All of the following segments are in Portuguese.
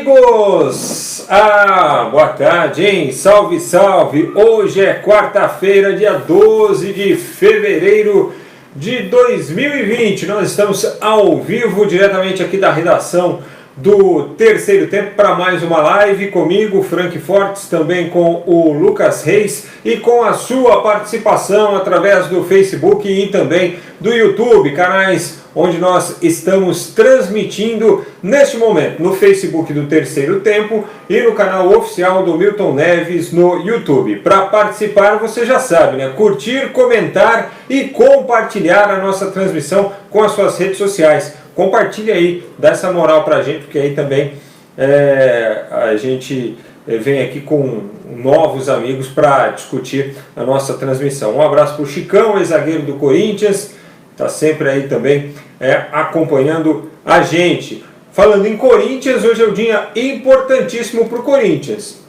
amigos! Boa tarde, hein? Salve, salve! Hoje é quarta-feira, dia 12 de fevereiro de 2020. Nós estamos ao vivo, diretamente aqui da redação do Terceiro Tempo, para mais uma live comigo, Frank Fortes, também com o Lucas Reis e com a sua participação através do Facebook e também do YouTube, canais onde nós estamos transmitindo neste momento no Facebook do Terceiro Tempo e no canal oficial do Milton Neves no YouTube. Para participar, você já sabe, né? Curtir, comentar e compartilhar a nossa transmissão com as suas redes sociais. Compartilhe aí, dá essa moral pra gente, porque aí também a gente vem aqui com novos amigos para discutir a nossa transmissão. Um abraço para o Chicão, ex-zagueiro do Corinthians, está sempre aí também acompanhando a gente. Falando em Corinthians, hoje é um dia importantíssimo para o Corinthians.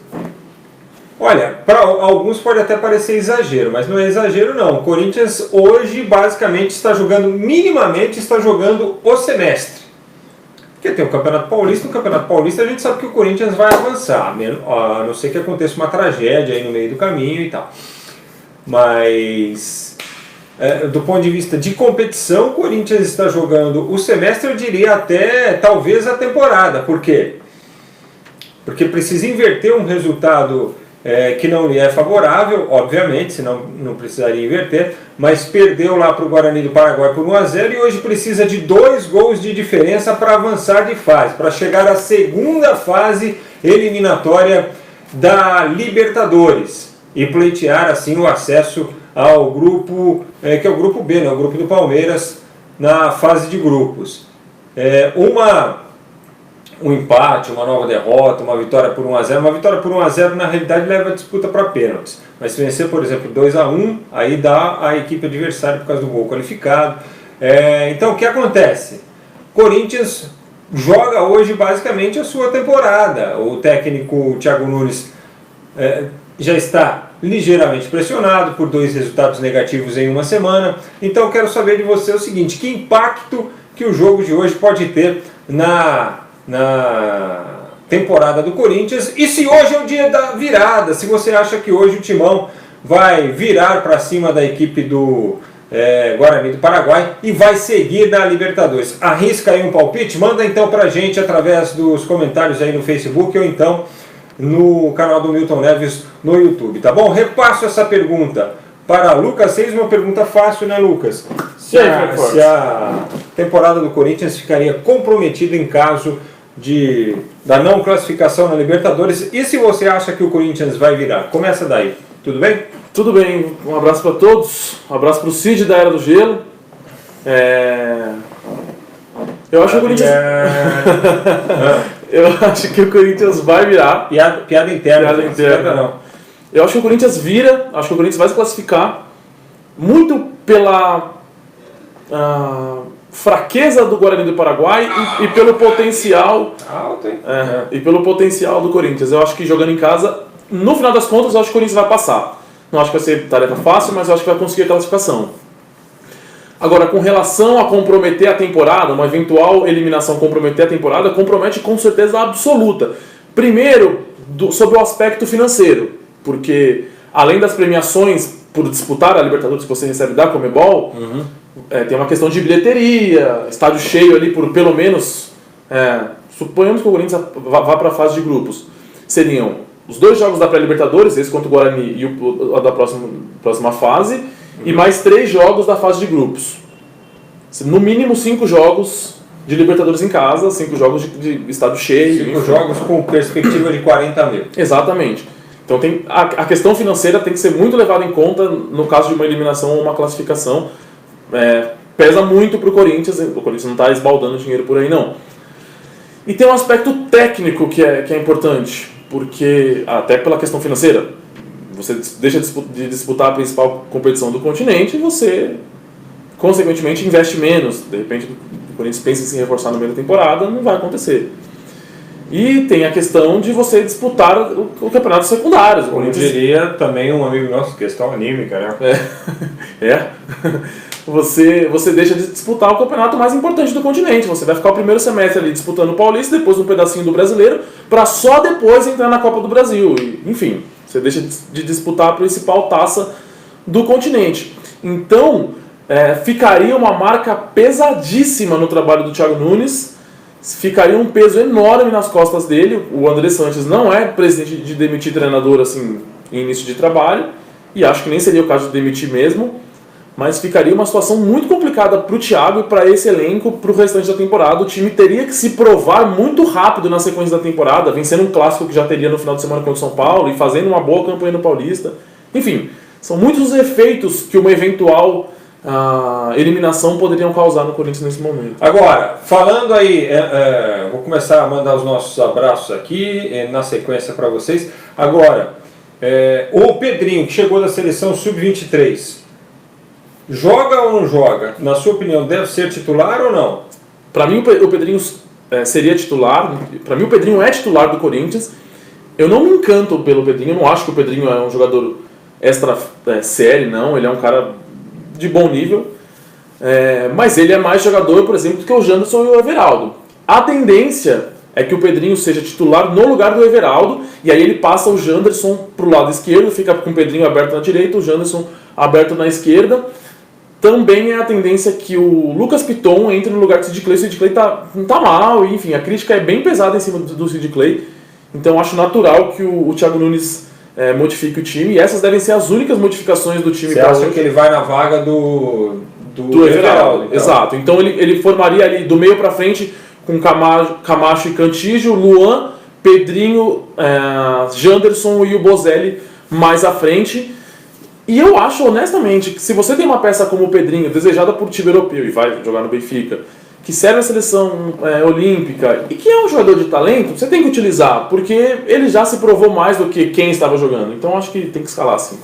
Olha, para alguns pode até parecer exagero, mas não é exagero não. O Corinthians hoje basicamente está jogando, minimamente está jogando o semestre. Porque tem o Campeonato Paulista, no Campeonato Paulista a gente sabe que o Corinthians vai avançar, a não ser que aconteça uma tragédia aí no meio do caminho e tal. Mas do ponto de vista de competição, o Corinthians está jogando o semestre, eu diria até talvez a temporada. Por quê? Porque precisa inverter um resultado que não lhe é favorável, obviamente, senão não precisaria inverter, mas perdeu lá para o Guarani do Paraguai por 1-0 e hoje precisa de 2 gols de diferença para avançar de fase, para chegar à segunda fase eliminatória da Libertadores e pleitear assim o acesso ao grupo, que é o grupo B, né, o grupo do Palmeiras, na fase de grupos. Um empate, uma nova derrota, uma vitória por 1-0. Uma vitória por 1-0 na realidade leva a disputa para pênaltis. Mas se vencer, por exemplo, 2-1, aí dá a equipe adversária por causa do gol qualificado. Então o que acontece? Corinthians joga hoje basicamente a sua temporada. O técnico Thiago Nunes já está ligeiramente pressionado por 2 resultados negativos em uma semana. Então eu quero saber de você o seguinte: que impacto que o jogo de hoje pode ter na temporada do Corinthians, e se hoje é o dia da virada, se você acha que hoje o Timão vai virar para cima da equipe do Guarani do Paraguai e vai seguir na Libertadores. Arrisca aí um palpite? Manda então para a gente através dos comentários aí no Facebook ou então no canal do Milton Neves no YouTube, tá bom? Repasso essa pergunta para Lucas Reis, uma pergunta fácil, né, Lucas? Se a temporada do Corinthians ficaria comprometida em caso da não classificação na Libertadores, e se você acha que o Corinthians vai virar? Começa daí, tudo bem? Tudo bem, um abraço para todos, um abraço para o Cid da Era do Gelo. Eu acho que o Corinthians... Eu acho que o Corinthians vai virar. Piada interna. Não. Eu acho que o Corinthians vira, acho que o Corinthians vai se classificar muito pela fraqueza do Guarani do Paraguai e pelo potencial alto, hein? E pelo potencial do Corinthians. Eu acho que jogando em casa, no final das contas, eu acho que o Corinthians vai passar. Não acho que vai ser tarefa fácil, mas eu acho que vai conseguir a classificação. Agora, com relação a comprometer a temporada, uma eventual eliminação comprometer a temporada, compromete com certeza absoluta. Primeiro, sobre o aspecto financeiro, porque além das premiações por disputar a Libertadores que você recebe da Conmebol, tem uma questão de bilheteria, estádio cheio ali por pelo menos, suponhamos que o Corinthians vá para a fase de grupos, seriam os 2 jogos da pré-Libertadores, esse contra o Guarani e o da próxima fase, e mais 3 jogos da fase de grupos. No mínimo 5 jogos de Libertadores em casa, 5 jogos de estádio cheio. 5 jogos com perspectiva de 40 mil. Exatamente. Então a questão financeira tem que ser muito levada em conta no caso de uma eliminação ou uma classificação. Pesa muito para o Corinthians não está esbaldando dinheiro por aí não. E tem um aspecto técnico que é importante, porque até pela questão financeira, você deixa de disputar a principal competição do continente e você, consequentemente, investe menos. De repente, o Corinthians pensa em se reforçar no meio da temporada, não vai acontecer. E tem a questão de você disputar o campeonato secundário. Como diria também um amigo nosso, questão anímica, né? você deixa de disputar o campeonato mais importante do continente. Você vai ficar o primeiro semestre ali disputando o Paulista, depois um pedacinho do Brasileiro, para só depois entrar na Copa do Brasil. E, enfim, você deixa de disputar a principal taça do continente. Então, ficaria uma marca pesadíssima no trabalho do Thiago Nunes, ficaria um peso enorme nas costas dele. O André Sanches não é presidente de demitir treinador assim, em início de trabalho, e acho que nem seria o caso de demitir mesmo, mas ficaria uma situação muito complicada para o Thiago e para esse elenco para o restante da temporada. O time teria que se provar muito rápido na sequência da temporada, vencendo um clássico que já teria no final de semana contra o São Paulo e fazendo uma boa campanha no Paulista. Enfim, são muitos os efeitos que uma eventual eliminação poderiam causar no Corinthians nesse momento. Agora, falando aí, vou começar a mandar os nossos abraços aqui, na sequência para vocês. Agora, o Pedrinho, que chegou da seleção Sub-23, joga ou não joga? Na sua opinião, deve ser titular ou não? Para mim, o Pedrinho seria titular. Para mim, o Pedrinho é titular do Corinthians. Eu não me encanto pelo Pedrinho. Eu não acho que o Pedrinho é um jogador extra série, não. Ele é um cara de bom nível. Mas ele é mais jogador, por exemplo, do que o Janderson e o Everaldo. A tendência é que o Pedrinho seja titular no lugar do Everaldo. E aí ele passa o Janderson para o lado esquerdo. Fica com o Pedrinho aberto na direita, o Janderson aberto na esquerda. Também é a tendência que o Lucas Piton entre no lugar do Sid Clay. O Sid Clay não tá mal, e, enfim, a crítica é bem pesada em cima do Sid Clay. Então acho natural que o Thiago Nunes modifique o time, e essas devem ser as únicas modificações do time. Você acha que ele vai na vaga do Everaldo? Então. Exato. Então ele formaria ali do meio para frente com Camacho e Cantígio, Luan, Pedrinho, Janderson e o Bozelli mais à frente. E eu acho, honestamente, que se você tem uma peça como o Pedrinho, desejada por time europeu e vai jogar no Benfica, que serve a seleção olímpica e que é um jogador de talento, você tem que utilizar, porque ele já se provou mais do que quem estava jogando. Então acho que tem que escalar sim.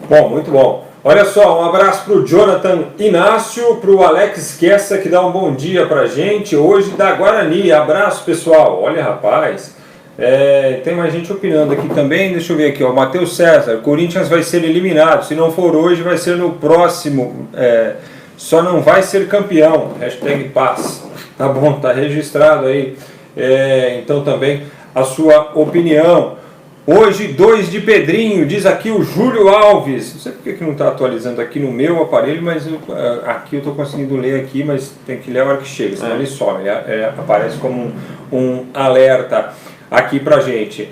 Bom, muito bom. Olha só, um abraço para o Jonathan Inácio, para o Alex Kessa, que dá um bom dia para a gente, hoje da Guarani. Abraço, pessoal. Olha, rapaz... tem mais gente opinando aqui também. Deixa eu ver aqui, ó. Matheus César, Corinthians vai ser eliminado, se não for hoje vai ser no próximo, só não vai ser campeão, #paz, tá bom, tá registrado aí. Então também a sua opinião. Hoje 2 de Pedrinho, diz aqui o Júlio Alves. Não sei porque que não está atualizando aqui no meu aparelho, mas aqui eu estou conseguindo ler aqui, mas tem que ler a hora que chega, senão ele some, aparece como um alerta aqui pra gente.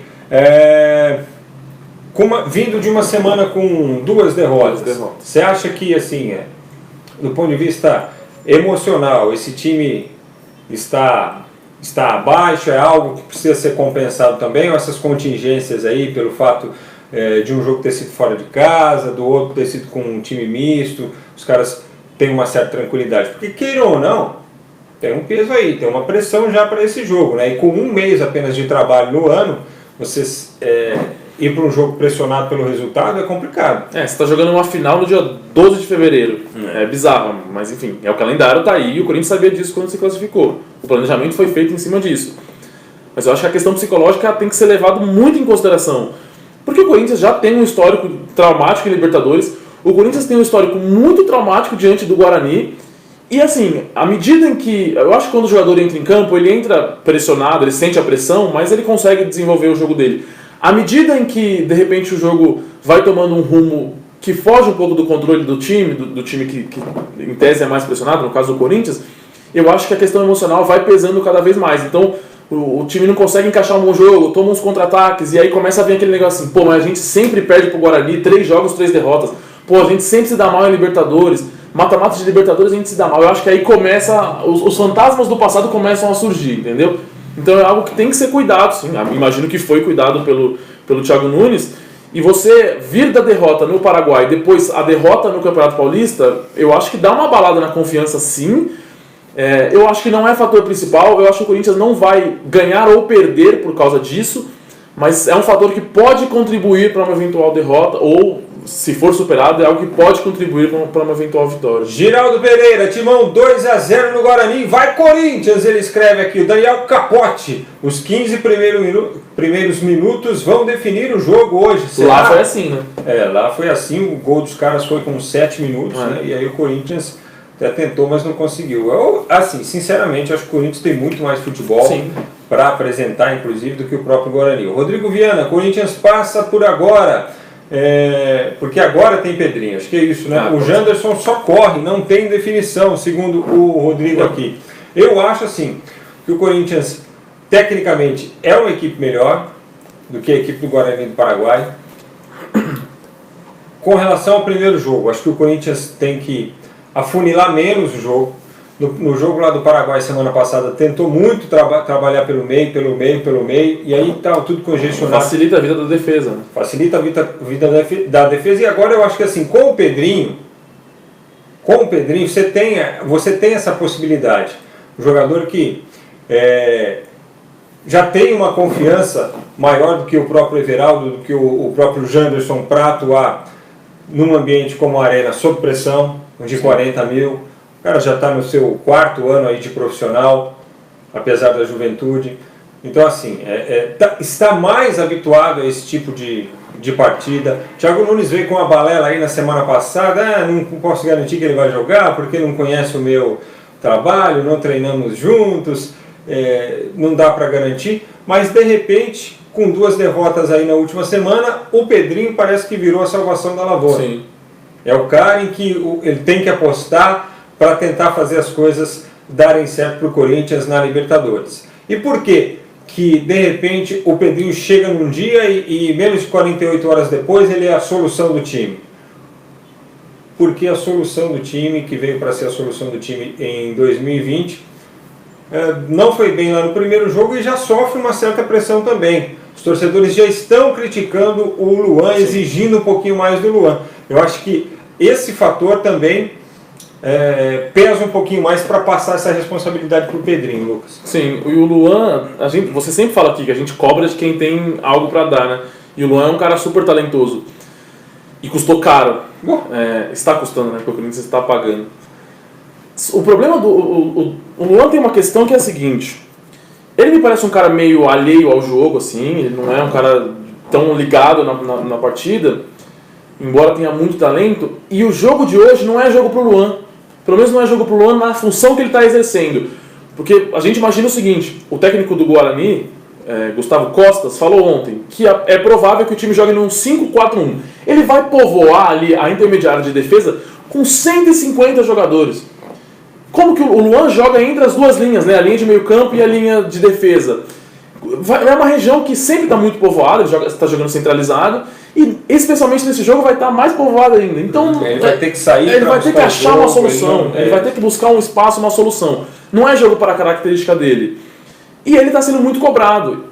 Vindo de uma semana com 2 derrotas, você acha que, assim, do ponto de vista emocional, esse time está abaixo, é algo que precisa ser compensado também, ou essas contingências aí, pelo fato de um jogo ter sido fora de casa, do outro ter sido com um time misto, os caras têm uma certa tranquilidade? Porque, queiram ou não, tem um peso aí, tem uma pressão já para esse jogo, né? E com 1 mês apenas de trabalho no ano, você ir para um jogo pressionado pelo resultado é complicado. Você está jogando uma final no dia 12 de fevereiro. É bizarro, mas enfim, o calendário tá aí e o Corinthians sabia disso quando se classificou. O planejamento foi feito em cima disso. Mas eu acho que a questão psicológica tem que ser levada muito em consideração. Porque o Corinthians já tem um histórico traumático em Libertadores, o Corinthians tem um histórico muito traumático diante do Guarani. E assim, à medida em que... Eu acho que quando o jogador entra em campo, ele entra pressionado, ele sente a pressão, mas ele consegue desenvolver o jogo dele. À medida em que, de repente, o jogo vai tomando um rumo que foge um pouco do controle do time, do time que em tese é mais pressionado, no caso do Corinthians, eu acho que a questão emocional vai pesando cada vez mais. Então, o time não consegue encaixar um bom jogo, toma uns contra-ataques, e aí começa a vir aquele negócio assim, mas a gente sempre perde pro Guarani, 3 jogos, 3 derrotas. A gente sempre se dá mal em Libertadores. Mata-mata de Libertadores a gente se dá mal. Eu acho que aí começa... Os fantasmas do passado começam a surgir, entendeu? Então é algo que tem que ser cuidado, sim. Imagino que foi cuidado pelo Thiago Nunes. E você vir da derrota no Paraguai, depois a derrota no Campeonato Paulista, eu acho que dá uma abalada na confiança, sim. Eu acho que não é fator principal. Eu acho que o Corinthians não vai ganhar ou perder por causa disso. Mas é um fator que pode contribuir para uma eventual derrota ou... se for superado, é algo que pode contribuir para uma eventual vitória. Giraldo Pereira, Timão 2-0 no Guarani, vai Corinthians, ele escreve aqui. O Daniel Capote, os 15 primeiros minutos vão definir o jogo hoje. Será? Lá foi assim, né? Lá foi assim, o gol dos caras foi com 7 minutos, né? E aí o Corinthians até tentou, mas não conseguiu. Eu, assim, sinceramente, acho que o Corinthians tem muito mais futebol para apresentar, inclusive, do que o próprio Guarani. O Rodrigo Viana, Corinthians passa por agora, porque agora tem Pedrinho, acho que é isso, né? O Janderson só corre, não tem definição, segundo o Rodrigo aqui. Eu acho, assim, que o Corinthians, tecnicamente, é uma equipe melhor do que a equipe do Guarani do Paraguai. Com relação ao primeiro jogo, acho que o Corinthians tem que afunilar menos o jogo. No jogo lá do Paraguai semana passada tentou muito trabalhar pelo meio, e aí estava tudo congestionado. Facilita a vida da defesa. Facilita a vida da defesa, e agora eu acho que assim, com o Pedrinho você tem essa possibilidade. Um jogador que já tem uma confiança maior do que o próprio Everaldo, do que o próprio Janderson para atuar num ambiente como a Arena, sob pressão, de 40 mil. O cara já está no seu 4º ano aí de profissional, apesar da juventude. Então, assim, está mais habituado a esse tipo de partida. Thiago Nunes veio com a balela aí na semana passada, não posso garantir que ele vai jogar, porque não conhece o meu trabalho, não treinamos juntos, não dá para garantir. Mas, de repente, com 2 derrotas aí na última semana, o Pedrinho parece que virou a salvação da lavoura. Sim. É o cara em que ele tem que apostar para tentar fazer as coisas darem certo para o Corinthians na Libertadores. E por quê que, de repente, o Pedrinho chega num dia e menos de 48 horas depois ele é a solução do time? Porque a solução do time, que veio para ser a solução do time em 2020, não foi bem lá no primeiro jogo e já sofre uma certa pressão também. Os torcedores já estão criticando o Luan, exigindo um pouquinho mais do Luan. Eu acho que esse fator também pesa um pouquinho mais para passar essa responsabilidade para o Pedrinho, Lucas. Sim, e o Luan, você sempre fala aqui que a gente cobra de quem tem algo para dar, né? E o Luan é um cara super talentoso. E custou caro. Está custando, né? Porque o Corinthians está pagando. O problema o Luan tem uma questão que é a seguinte. Ele me parece um cara meio alheio ao jogo, assim. Ele não é um cara tão ligado na partida, embora tenha muito talento. E o jogo de hoje não é jogo pro Luan. Pelo menos não é jogo pro Luan na função que ele está exercendo. Porque a gente imagina o seguinte, o técnico do Guarani, Gustavo Costas, falou ontem que é provável que o time jogue num 5-4-1. Ele vai povoar ali a intermediária de defesa com 150 jogadores. Como que o Luan joga entre as duas linhas, né? A linha de meio campo e a linha de defesa? É uma região que sempre está muito povoada, ele está jogando centralizado, e especialmente nesse jogo vai estar mais povoado ainda. Então ele vai ter que sair, ele vai ter que achar uma solução, ele vai ter que buscar um espaço, uma solução. Não é jogo para a característica dele. E ele está sendo muito cobrado.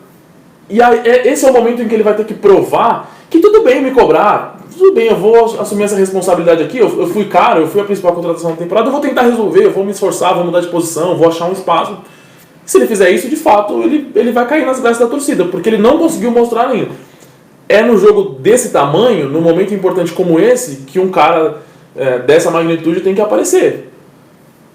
E aí, esse é o momento em que ele vai ter que provar que tudo bem me cobrar, tudo bem, eu vou assumir essa responsabilidade aqui, eu fui caro, eu fui a principal contratação da temporada, eu vou tentar resolver, eu vou me esforçar, vou mudar de posição, vou achar um espaço. Se ele fizer isso, de fato, ele vai cair nas graças da torcida, porque ele não conseguiu mostrar ainda. É no jogo desse tamanho, num momento importante como esse, que um cara dessa magnitude tem que aparecer.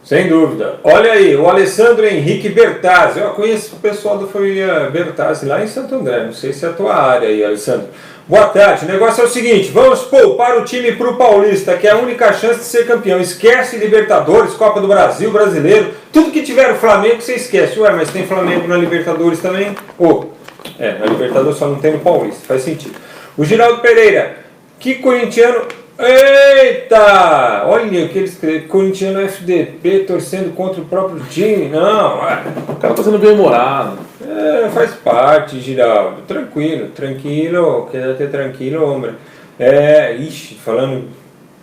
Sem dúvida. Olha aí, o Alessandro Henrique Bertazzi. Eu conheço o pessoal da família Bertazzi lá em Santo André. Não sei se é a tua área aí, Alessandro. Boa tarde. O negócio é o seguinte, vamos poupar o time para o Paulista, que é a única chance de ser campeão. Esquece Libertadores, Copa do Brasil, Brasileiro. Tudo que tiver o Flamengo, você esquece. Ué, mas tem Flamengo na Libertadores também? Na Libertadores só não tem no Paulista. Faz sentido. O Giraldo Pereira. Que corintiano... Eita! Olha o que ele escreveu. Corintiano FDP torcendo contra o próprio time. Não, o cara tá sendo bem humorado. Faz parte, Giraldo. Tranquilo. Quédate tranquilo, homem. Falando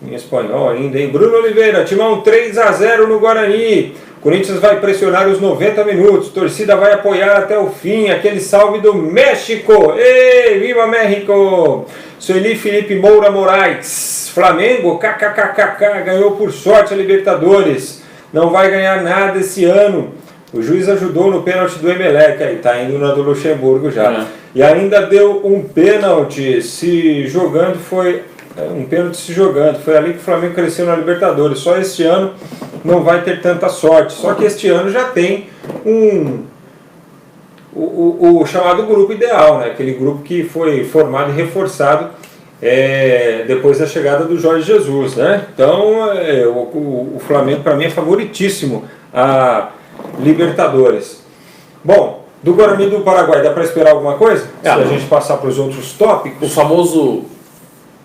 em espanhol ainda, hein? Bruno Oliveira, Timão 3-0 no Guarani. Corinthians vai pressionar os 90 minutos. Torcida vai apoiar até o fim. Aquele salve do México. Ei, viva México! Sueli Felipe Moura Moraes. Flamengo, kkkk, ganhou por sorte a Libertadores. Não vai ganhar nada esse ano. O juiz ajudou no pênalti do Emelec. Aí tá indo na do Luxemburgo já. E ainda deu um pênalti se jogando. Foi ali que o Flamengo cresceu na Libertadores. Só este ano não vai ter tanta sorte. Só que este ano já tem o chamado grupo ideal, né? Aquele grupo que foi formado e reforçado depois da chegada do Jorge Jesus, né? Então o Flamengo para mim é favoritíssimo a Libertadores. Bom, do Guarani do Paraguai dá para esperar alguma coisa? Se a gente passar para os outros tópicos. O famoso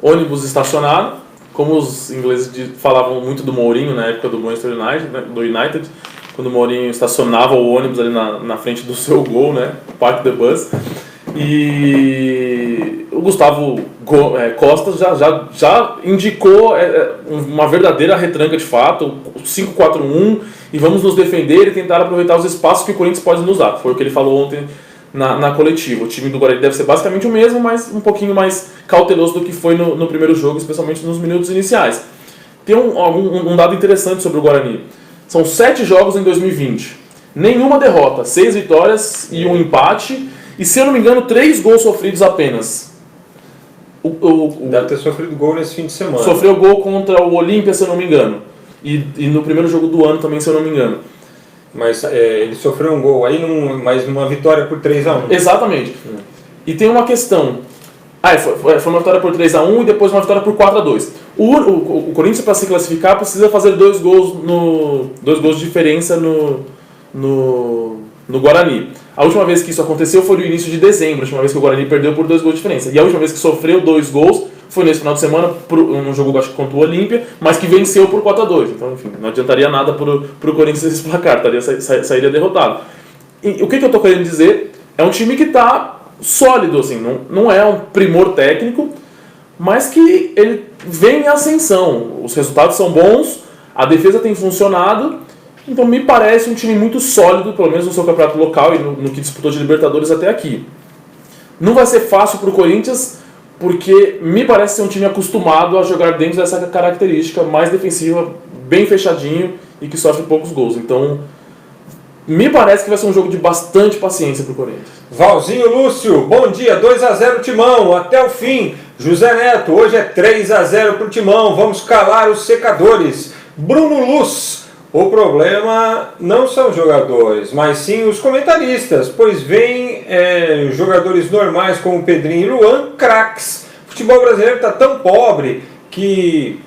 ônibus estacionado, como os ingleses falavam muito do Mourinho na época do Manchester United, né, do United, quando o Mourinho estacionava o ônibus ali na frente do seu gol, né, Park the Bus. E o Gustavo Costa já indicou uma verdadeira retranca de fato, 5-4-1, e vamos nos defender e tentar aproveitar os espaços que o Corinthians pode nos dar. Foi o que ele falou ontem na coletiva. O time do Guarani deve ser basicamente o mesmo, mas um pouquinho mais cauteloso do que foi no primeiro jogo, especialmente nos minutos iniciais. Tem um dado interessante sobre o Guarani. São 7 jogos em 2020. Nenhuma derrota, 6 vitórias e um empate. E, se eu não me engano, 3 gols sofridos apenas. Deve ter sofrido gol nesse fim de semana. Sofreu gol contra o Olímpia, se eu não me engano. E no primeiro jogo do ano também, se eu não me engano. Mas ele sofreu um gol aí, mas numa vitória por 3-1. Exatamente. E tem uma questão. Foi uma vitória por 3-1 e depois uma vitória por 4-2. O Corinthians, para se classificar, precisa fazer 2 gols de diferença no Guarani. A última vez que isso aconteceu foi no início de dezembro, a última vez que o Guarani perdeu por 2 gols de diferença. E a última vez que sofreu 2 gols foi nesse final de semana, num jogo acho que contra o Olímpia, mas que venceu por 4-2. Então, enfim, não adiantaria nada pro Corinthians esse placar, sairia derrotado. E o que eu estou querendo dizer? É um time que está sólido, assim, não é um primor técnico, mas que ele vem em ascensão. Os resultados são bons, a defesa tem funcionado. Então me parece um time muito sólido, pelo menos no seu campeonato local e no que disputou de Libertadores até aqui. Não vai ser fácil para o Corinthians, porque me parece ser um time acostumado a jogar dentro dessa característica mais defensiva, bem fechadinho e que sofre poucos gols. Então me parece que vai ser um jogo de bastante paciência para o Corinthians. Valzinho Lúcio, bom dia, 2-0 Timão, até o fim. José Neto, hoje é 3-0 para o Timão, vamos calar os secadores. Bruno Luz, o problema não são os jogadores, mas sim os comentaristas, pois vêm jogadores normais como Pedrinho e Luan, craques. O futebol brasileiro está tão pobre que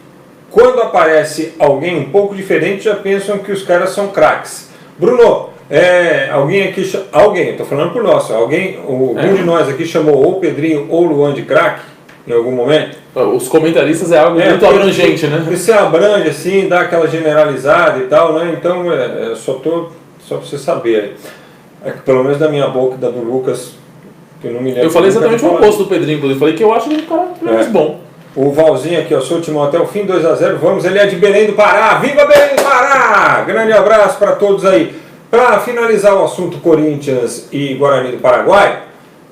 quando aparece alguém um pouco diferente já pensam que os caras são craques. Bruno, alguém aqui, estou falando por nós, algum de nós aqui chamou ou Pedrinho ou Luan de craque em algum momento? Os comentaristas é algo muito abrangente, né? Você abrange assim, dá aquela generalizada e tal, né? Então, só para você saber. Pelo menos da minha boca e da do Lucas, que eu não me lembro. Eu falei exatamente o oposto do Pedrinho, inclusive. Falei que eu acho ele um cara mais bom. O Valzinho aqui, sou o Timão até o fim, 2-0, vamos, ele é de Belém do Pará. Viva Belém do Pará! Grande abraço para todos aí. Para finalizar o assunto Corinthians e Guarani do Paraguai,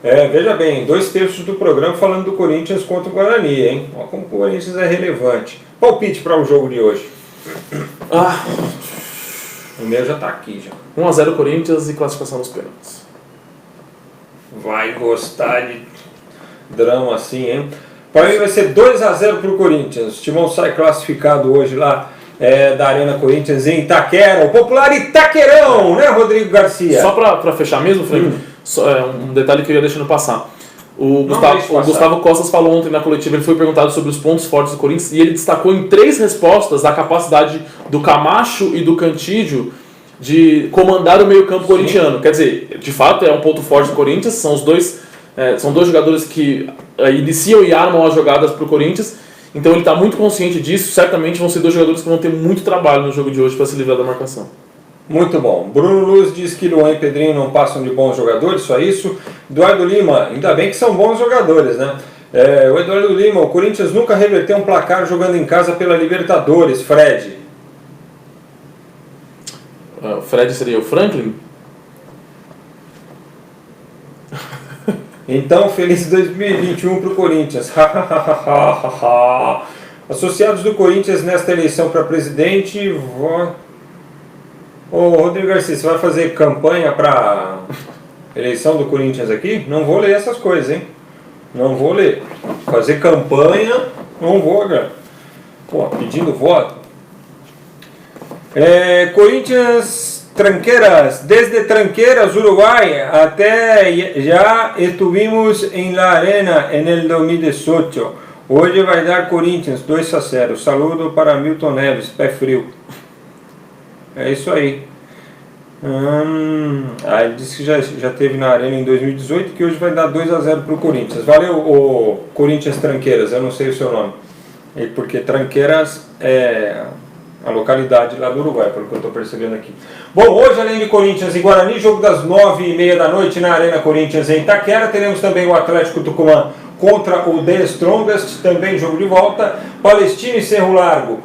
veja bem, 2/3 do programa falando do Corinthians contra o Guarani, hein? Olha como o Corinthians é relevante. Palpite para o jogo de hoje. O meu já está aqui já. 1-0 Corinthians e classificação nos pênaltis. Vai gostar de drama assim, hein? Para mim vai ser 2-0 para o Corinthians. O Timão sai classificado hoje lá da Arena Corinthians em Itaquera, o popular Itaquerão, né, Rodrigo Garcia? Só para fechar mesmo, Frank, um detalhe que eu ia deixando passar. O Gustavo Costas falou ontem na coletiva, ele foi perguntado sobre os pontos fortes do Corinthians e ele destacou em 3 respostas a capacidade do Camacho e do Cantídio de comandar o meio-campo corintiano. Quer dizer, de fato é um ponto forte do Corinthians, são dois jogadores que iniciam e armam as jogadas para o Corinthians. Então ele está muito consciente disso, certamente vão ser 2 jogadores que vão ter muito trabalho no jogo de hoje para se livrar da marcação. Muito bom. Bruno Luz diz que Luan e Pedrinho não passam de bons jogadores, só isso. Eduardo Lima, ainda bem que são bons jogadores, né? O Eduardo Lima, o Corinthians nunca reverteu um placar jogando em casa pela Libertadores, Fred. O Fred seria o Franklin? Então, feliz 2021 para o Corinthians. Associados do Corinthians nesta eleição para presidente. Ô Rodrigo Garcia, você vai fazer campanha para eleição do Corinthians aqui? Não vou ler essas coisas, hein? Não vou ler. Fazer campanha, não vou, cara. Pedindo voto. Corinthians Tranqueiras, desde Tranqueiras, Uruguay, até ya estuvimos en la arena en el 2018. Hoje vai dar Corinthians 2-0. Saludo para Milton Neves, pé frio. É isso aí. Ele disse que já teve na Arena em 2018, que hoje vai dar 2-0 para o Corinthians. Valeu, o Corinthians Tranqueiras, eu não sei o seu nome. Porque Tranqueiras é a localidade lá do Uruguai, pelo que eu estou percebendo aqui. Bom, hoje além de Corinthians e Guarani, jogo das 9h30 da noite na Arena Corinthians em Itaquera. Teremos também o Atlético Tucumã contra o The Strongest, também jogo de volta. Palestino e Cerro Largo.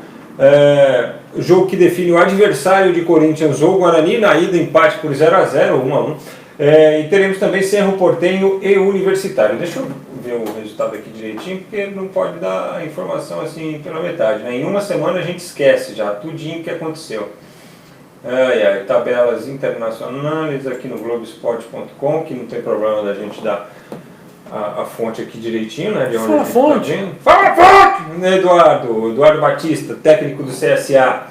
Jogo que define o adversário de Corinthians ou Guarani, na ida empate por 0-0, 1-1. E teremos também Cerro Porteño e Universitário. Deixa eu ver o resultado aqui direitinho, porque não pode dar a informação assim pela metade, né? Em uma semana a gente esquece já tudinho que aconteceu. Tabelas internacionais aqui no Globoesporte.com, que não tem problema da gente dar a fonte aqui direitinho, né? De onde Fala a fonte! Fala a fonte! Eduardo Batista, técnico do CSA.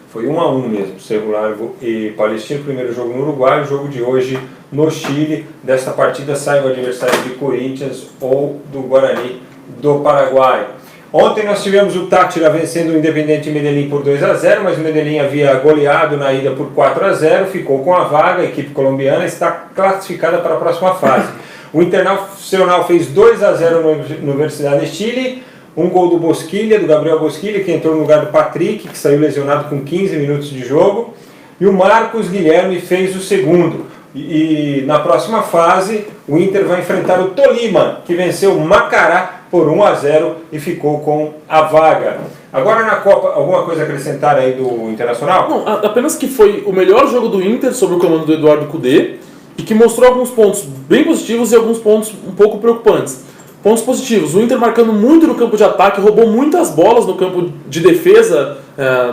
Foi 1-1 mesmo, Cerro Largo e Palestino. Primeiro jogo no Uruguai, o jogo de hoje no Chile. Desta partida sai o adversário de Corinthians ou do Guarani do Paraguai. Ontem nós tivemos o Táchira vencendo o Independiente Medellín por 2-0, mas o Medellín havia goleado na ida por 4-0, ficou com a vaga. A equipe colombiana está classificada para a próxima fase. O Internacional fez 2-0 na Universidade de Chile, um gol do Bosquilha, do Gabriel Bosquilha, que entrou no lugar do Patrick, que saiu lesionado com 15 minutos de jogo, e o Marcos Guilherme fez o segundo. E na próxima fase, o Inter vai enfrentar o Tolima, que venceu o Macará por 1-0 e ficou com a vaga. Agora na Copa, alguma coisa a acrescentar aí do Internacional? Não, apenas que foi o melhor jogo do Inter sob o comando do Eduardo Cudê e que mostrou alguns pontos bem positivos e alguns pontos um pouco preocupantes. Pontos positivos, o Inter marcando muito no campo de ataque, roubou muitas bolas no campo de defesa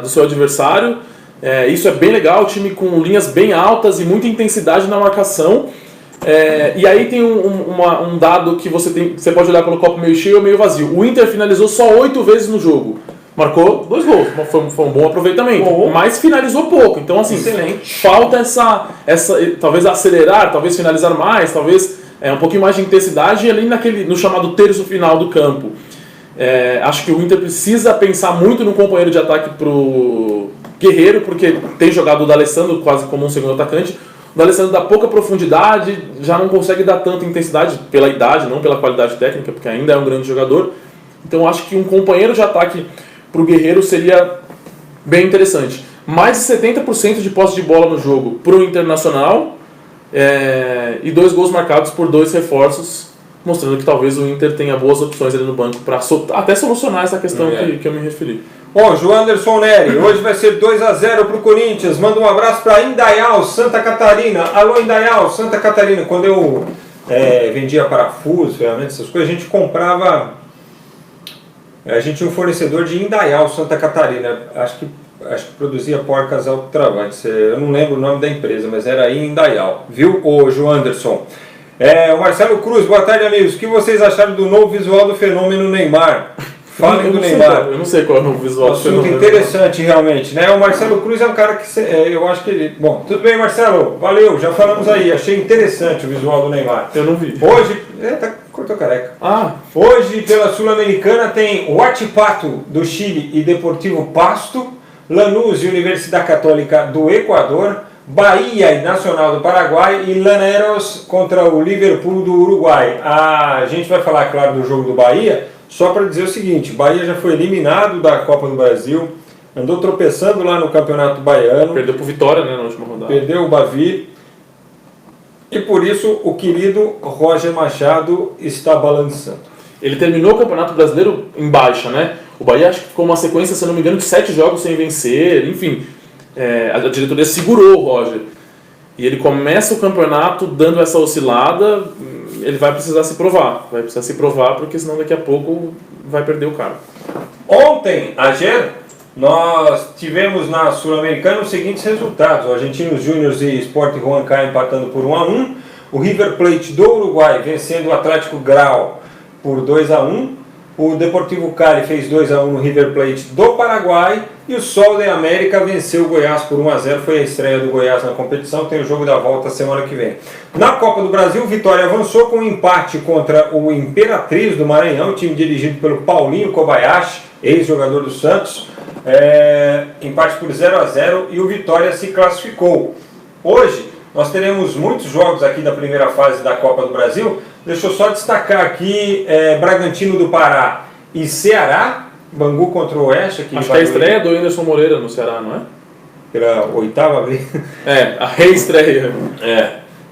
do seu adversário. Isso é bem legal, o time com linhas bem altas e muita intensidade na marcação. E aí tem um dado que você pode olhar pelo copo meio cheio ou meio vazio. O Inter finalizou só 8 vezes no jogo. Marcou 2 gols, foi um bom aproveitamento, mas finalizou pouco. Então assim, excelente. Falta essa talvez acelerar, talvez finalizar mais, talvez um pouquinho mais de intensidade ali no chamado terço final do campo. Acho que o Inter precisa pensar muito no companheiro de ataque pro Guerreiro, porque tem jogado o D'Alessandro quase como um segundo atacante. O D'Alessandro dá pouca profundidade, já não consegue dar tanta intensidade pela idade, não pela qualidade técnica, porque ainda é um grande jogador. Então acho que um companheiro de ataque para o Guerreiro seria bem interessante. Mais de 70% de posse de bola no jogo para o Internacional e 2 gols marcados por 2 reforços, mostrando que talvez o Inter tenha boas opções ali no banco para até solucionar essa questão que eu me referi. Bom, Joanderson Neri, hoje vai ser 2-0 para o Corinthians. Manda um abraço para Indaial, Santa Catarina. Alô, Indaial, Santa Catarina. Quando eu vendia parafuso, ferramentas, essas coisas, a gente comprava. A gente tinha um fornecedor de Indaial, Santa Catarina. Acho que produzia porcas autotravantes. Eu não lembro o nome da empresa, mas era aí Indaial. Viu, ô Joanderson? O Marcelo Cruz, boa tarde, amigos. O que vocês acharam do novo visual do fenômeno Neymar? Falem do Neymar. Eu não sei qual é o novo visual do fenômeno. Assunto interessante, realmente, né? O Marcelo Cruz é um cara que eu acho que ele... Bom, tudo bem, Marcelo. Valeu, já falamos aí. Achei interessante o visual do Neymar. Eu não vi. Hoje... cortou careca. Hoje, pela Sul-Americana, tem Huachipato do Chile e Deportivo Pasto, Lanús e Universidade Católica do Equador, Bahia e Nacional do Paraguai e Llaneros contra o Liverpool do Uruguai. A gente vai falar, claro, do jogo do Bahia, só para dizer o seguinte: Bahia já foi eliminado da Copa do Brasil, andou tropeçando lá no Campeonato Baiano. Perdeu por Vitória, né, na última rodada. Perdeu o Bavi. E por isso o querido Roger Machado está balançando. Ele terminou o Campeonato Brasileiro em baixa, né? O Bahia acho que ficou uma sequência, se não me engano, de 7 jogos sem vencer, enfim. A diretoria segurou o Roger. E ele começa o campeonato dando essa oscilada, ele vai precisar se provar. Vai precisar se provar, porque senão daqui a pouco vai perder o cargo. Ontem, nós tivemos na Sul-Americana os seguintes resultados: o Argentinos Júnior e Sport Huancayo empatando por 1-1, o River Plate do Uruguai vencendo o Atlético Grau por 2-1, O Deportivo Cali fez 2-1 no River Plate do Paraguai e o Sol de América venceu o Goiás por 1-0. Foi a estreia do Goiás na competição, tem o jogo da volta semana que vem. Na Copa do Brasil, Vitória avançou com um empate contra o Imperatriz do Maranhão, time dirigido pelo Paulinho Kobayashi, ex-jogador do Santos. Empate por 0-0 e o Vitória se classificou. Hoje nós teremos muitos jogos aqui da primeira fase da Copa do Brasil. Deixa eu só destacar aqui Bragantino do Pará e Ceará, Bangu contra o Oeste. Acho que é a estreia do Anderson Moreira no Ceará, não é? Pela oitava vez. A reestreia.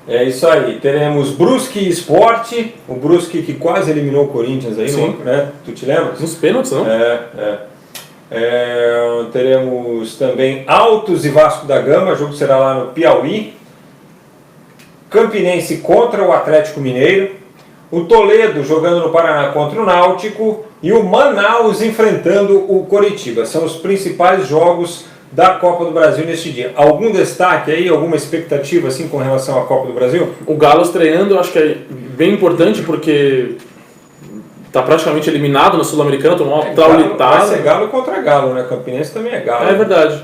É isso aí. Teremos Brusque e Sport, o Brusque que quase eliminou o Corinthians aí, né? Tu te lembras? Nos pênaltis, não? Teremos também Altos e Vasco da Gama, o jogo será lá no Piauí. Campinense contra o Atlético Mineiro. O Toledo jogando no Paraná contra o Náutico. E o Manaus enfrentando o Coritiba. São os principais jogos da Copa do Brasil neste dia. Algum destaque aí, alguma expectativa assim com relação à Copa do Brasil? O Galo estreando, eu acho que é bem importante porque está praticamente eliminado na Sul-Americana, tomou uma traulitada. Vai ser Galo contra Galo, né? Campinense também é Galo. É verdade.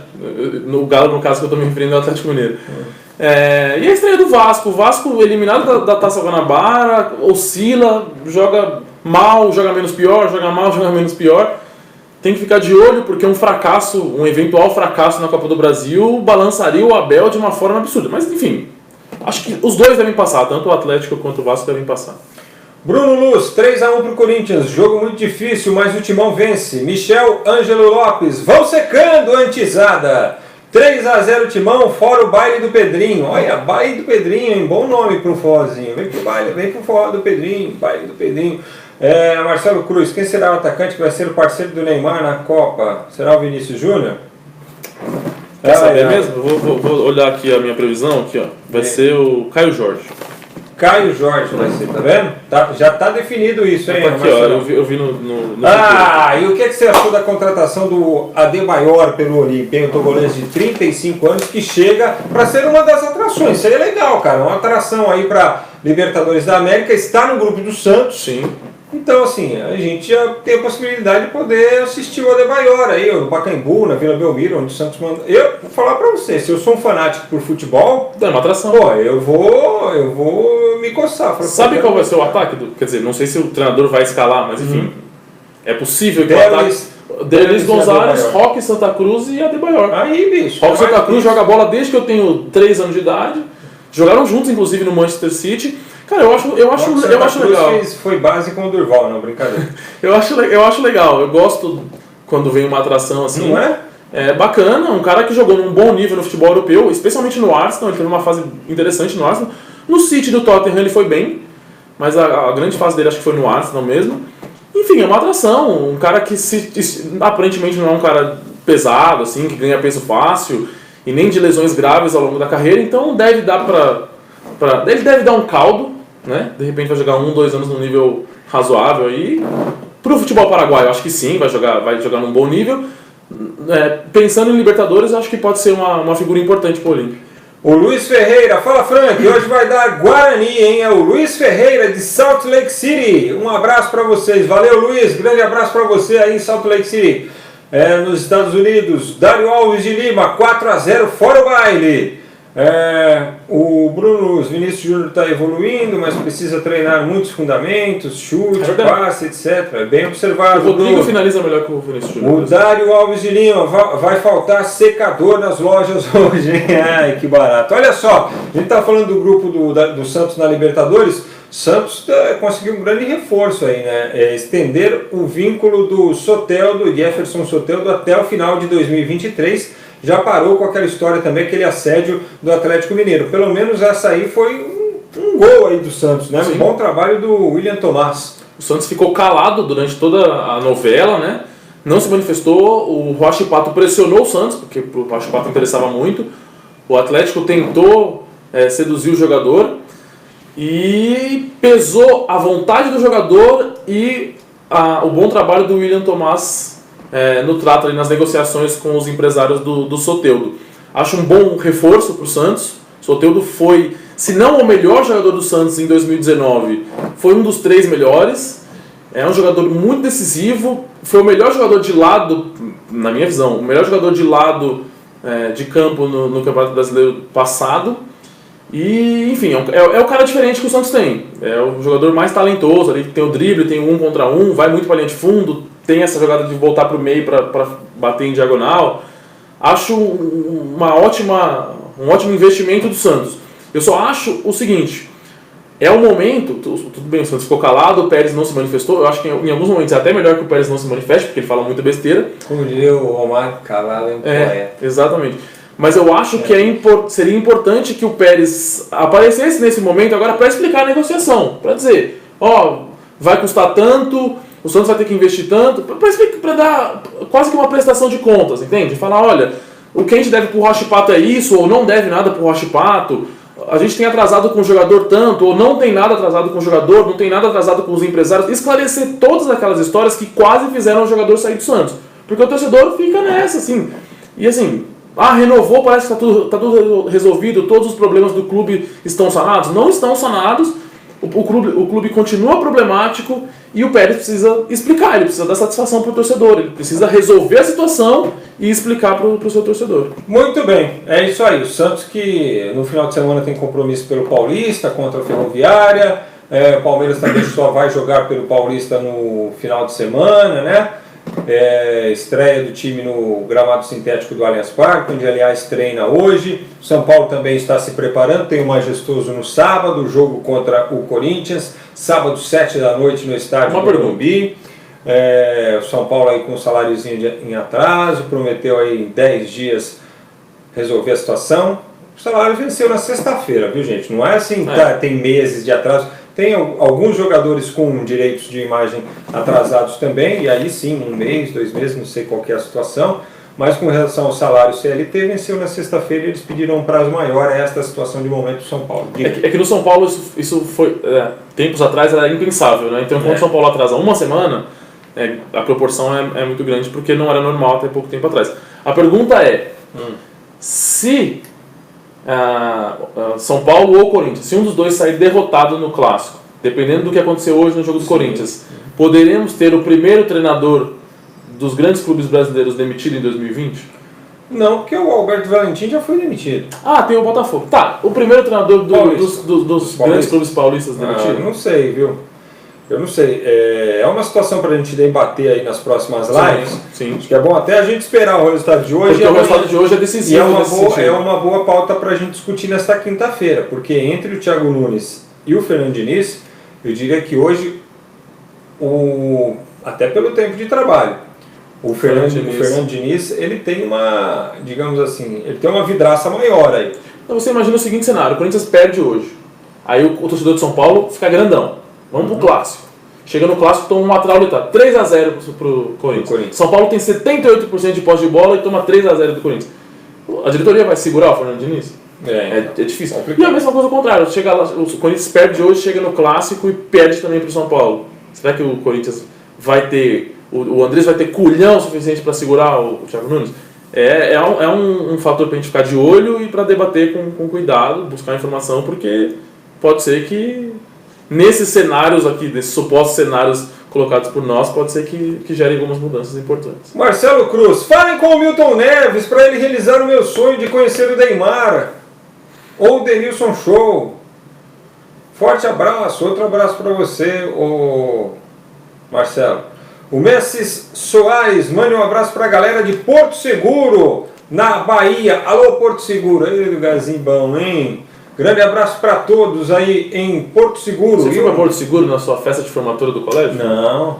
O Galo, no caso que eu estou me referindo, é o Atlético Mineiro. E a estreia do Vasco. O Vasco eliminado da Taça Guanabara, oscila, joga mal, joga menos pior, joga mal, joga menos pior. Tem que ficar de olho porque um fracasso, um eventual fracasso na Copa do Brasil balançaria o Abel de uma forma absurda. Mas enfim, acho que os dois devem passar, tanto o Atlético quanto o Vasco devem passar. Bruno Luz, 3-1 para o Corinthians, jogo muito difícil, mas o Timão vence. Michel Ângelo Lopes, vão secando, antizada. 3-0 Timão, fora o baile do Pedrinho. Olha, baile do Pedrinho, hein? Bom nome para um forrozinho. Vem pro baile, vem pro forró do Pedrinho, baile do Pedrinho. Marcelo Cruz, quem será o atacante que vai ser o parceiro do Neymar na Copa? Será o Vinícius Júnior? Quer saber mesmo? Vou olhar aqui a minha previsão. Aqui, ó. Vai ser o Caio Jorge. Caio Jorge vai ser, tá vendo? Já tá definido isso, hein? Aqui, ó, eu vi no e o que você achou da contratação do Adebayor pelo Olímpia, um togolês de 35 anos que chega para ser uma das atrações? Isso aí é legal, cara. Uma atração aí para Libertadores da América, está no grupo do Santos. Sim. Então, assim, a gente já tem a possibilidade de poder assistir o Adebayor aí, no Pacaembu, na Vila Belmiro, onde o Santos manda. Eu vou falar pra você, se eu sou um fanático por futebol, é uma atração. Pô, eu vou me coçar. Sabe qual vai ser o ataque? Quer dizer, não sei se o treinador vai escalar, mas enfim, é possível que o ataque... Delis Gonzalez, Roque Santa Cruz e Adebayor. Aí, bicho. Roque Santa Cruz joga bola desde que eu tenho 3 anos de idade. Jogaram juntos, inclusive, no Manchester City. Cara, eu acho legal. Foi base com o Durval, não, brincadeira. eu acho legal. Eu gosto quando vem uma atração assim. Não é? É bacana. Um cara que jogou num bom nível no futebol europeu, especialmente no Arsenal. Ele teve uma fase interessante no Arsenal. No City do Tottenham ele foi bem, mas a grande fase dele acho que foi no Arsenal mesmo. Enfim, é uma atração. Um cara que aparentemente não é um cara pesado, assim, que ganha peso fácil e nem de lesões graves ao longo da carreira. Então deve dar ele deve dar um caldo, né? De repente vai jogar 1-2 anos num nível razoável aí. Pro futebol paraguaio, acho que sim, vai jogar num bom nível. Pensando em Libertadores, acho que pode ser uma figura importante pro Olímpia. O Luiz Ferreira, fala Frank, hoje vai dar Guarani, hein? É o Luiz Ferreira de Salt Lake City. Um abraço para vocês. Valeu, Luiz. Grande abraço para você aí em Salt Lake City. Nos Estados Unidos, Dário Alves de Lima, 4-0 fora o baile. O Bruno Vinícius Júnior está evoluindo, mas precisa treinar muitos fundamentos, chute, passe, etc. É bem observado. O Rodrigo finaliza melhor que o Vinícius Júnior. O Dário Alves de Lima, vai faltar secador nas lojas hoje, hein? Ai, que barato. Olha só, a gente está falando do grupo do Santos na Libertadores. Santos conseguiu um grande reforço aí, né? Estender o vínculo do Jefferson Soteldo até o final de 2023. Já parou com aquela história também, aquele assédio do Atlético Mineiro. Pelo menos essa aí foi um gol aí do Santos, né? Um bom trabalho do William Tomás. O Santos ficou calado durante toda a novela, né? Não se manifestou, o Rocha Pato pressionou o Santos, porque o Rocha Pato interessava muito. O Atlético tentou seduzir o jogador e pesou a vontade do jogador e o bom trabalho do William Tomás no trato ali nas negociações com os empresários do Soteldo. Acho um bom reforço para o Santos. Soteldo foi, se não o melhor jogador do Santos em 2019, foi um dos 3 melhores. É um jogador muito decisivo, foi o melhor jogador de lado, na minha visão, o melhor jogador de lado de campo no Campeonato Brasileiro passado. E, enfim, é o cara diferente que o Santos tem. É o jogador mais talentoso, ali tem o drible, tem o 1 contra 1, vai muito para a linha de fundo, tem essa jogada de voltar para o meio para bater em diagonal. Acho um ótimo investimento do Santos. Eu só acho o seguinte, é o momento, tudo bem, o Santos ficou calado, o Pérez não se manifestou, eu acho que em alguns momentos é até melhor que o Pérez não se manifeste, porque ele fala muita besteira. Como diria o Romário, calado é poeta. Exatamente. Mas eu acho que seria importante que o Pérez aparecesse nesse momento agora para explicar a negociação, para dizer, vai custar tanto, o Santos vai ter que investir tanto, para dar quase que uma prestação de contas, entende? Falar, olha, o que a gente deve pro Rocha Pato é isso, ou não deve nada pro Rocha Pato, a gente tem atrasado com o jogador tanto, ou não tem nada atrasado com o jogador, não tem nada atrasado com os empresários, esclarecer todas aquelas histórias que quase fizeram o jogador sair do Santos. Porque o torcedor fica nessa, assim, e assim, renovou, parece que está tudo resolvido, todos os problemas do clube estão sanados. Não estão sanados, o clube continua problemático e o Pérez precisa explicar, ele precisa dar satisfação para o torcedor, ele precisa resolver a situação e explicar para o seu torcedor. Muito bem, é isso aí. O Santos que no final de semana tem compromisso pelo Paulista contra a Ferroviária, o Palmeiras também só vai jogar pelo Paulista no final de semana, né? Estreia do time no gramado sintético do Allianz Parque, onde aliás treina hoje. São Paulo também está se preparando, tem o Majestoso no sábado, jogo contra o Corinthians, sábado 7 da noite no estádio do Morumbi. O São Paulo aí com um saláriozinho em atraso, prometeu aí em 10 dias resolver a situação. O salário venceu na sexta-feira, viu gente? Não é assim, tem meses de atraso. Tem alguns jogadores com direitos de imagem atrasados também, e aí sim, 1 mês, 2 meses, não sei qual que é a situação, mas com relação ao salário CLT, venceu na sexta-feira e eles pediram um prazo maior. Esta situação de momento do São Paulo. É que no São Paulo isso foi, tempos atrás era impensável, né? Então quando o São Paulo atrasa uma semana, a proporção é muito grande, porque não era normal até pouco tempo atrás. A pergunta é, se São Paulo ou Corinthians, se um dos dois sair derrotado no clássico, dependendo do que aconteceu hoje no jogo do Corinthians, poderemos ter o primeiro treinador dos grandes clubes brasileiros demitido em 2020? Não, porque o Alberto Valentim já foi demitido. Tem o Botafogo. O primeiro treinador dos grandes clubes paulistas demitido? Não sei, viu? Eu não sei. É uma situação para a gente debater aí nas próximas lives. Sim. Acho que é bom até a gente esperar o resultado de hoje. Porque o resultado de hoje é decisivo. E é uma boa pauta para a gente discutir nesta quinta-feira. Porque entre o Thiago Nunes e o Fernando Diniz, eu diria que hoje, até pelo tempo de trabalho, o Fernando Diniz, ele tem uma, digamos assim, ele tem uma vidraça maior aí. Então você imagina o seguinte cenário: o Corinthians perde hoje. Aí o torcedor de São Paulo fica grandão. Vamos pro clássico. Chega no clássico, toma uma traulitada. 3-0 pro Corinthians. São Paulo tem 78% de posse de bola e toma 3-0 do Corinthians. A diretoria vai segurar o Fernando Diniz? É difícil. E a mesma coisa ao contrário. Chega lá, o Corinthians perde hoje, chega no clássico e perde também pro São Paulo. Será que o Corinthians vai ter... O Andrés vai ter culhão suficiente para segurar o Thiago Nunes? É um fator para a gente ficar de olho e para debater com cuidado, buscar informação, porque pode ser que nesses cenários aqui, desses supostos cenários colocados por nós, pode ser que gerem algumas mudanças importantes. Marcelo Cruz, falem com o Milton Neves para ele realizar o meu sonho de conhecer o Neymar ou o Denilson Show. Forte abraço, outro abraço para você, Marcelo. O Messi Soares, mande um abraço para a galera de Porto Seguro, na Bahia. Alô, Porto Seguro, aí lugarzinho bom, hein? Grande abraço para todos aí em Porto Seguro. Você foi para Porto Seguro na sua festa de formatura do colégio? Não.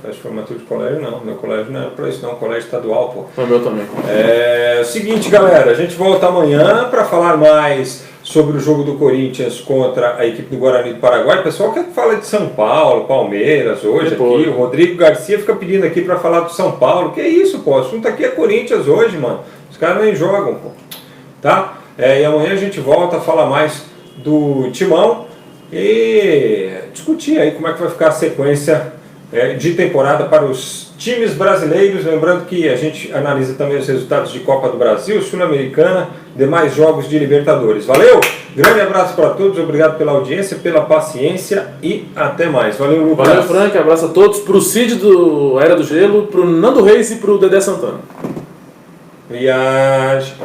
Festa de formatura de colégio não. Meu colégio não era para isso não, colégio estadual, pô. O meu também. É o seguinte, galera, a gente volta amanhã para falar mais sobre o jogo do Corinthians contra a equipe do Guarani do Paraguai. O pessoal quer que fale de São Paulo, Palmeiras hoje aqui. O Rodrigo Garcia fica pedindo aqui para falar do São Paulo. Que isso, pô? O assunto aqui é Corinthians hoje, mano. Os caras nem jogam, pô. Tá? E amanhã a gente volta a falar mais do Timão e discutir aí como é que vai ficar a sequência de temporada para os times brasileiros. Lembrando que a gente analisa também os resultados de Copa do Brasil, Sul-Americana, demais jogos de Libertadores. Valeu! Grande abraço para todos, obrigado pela audiência, pela paciência e até mais. Valeu, Lucas. Valeu, Frank, abraço a todos, pro Cid do Era do Gelo, pro Nando Reis e pro Dedé Santana. Viagem.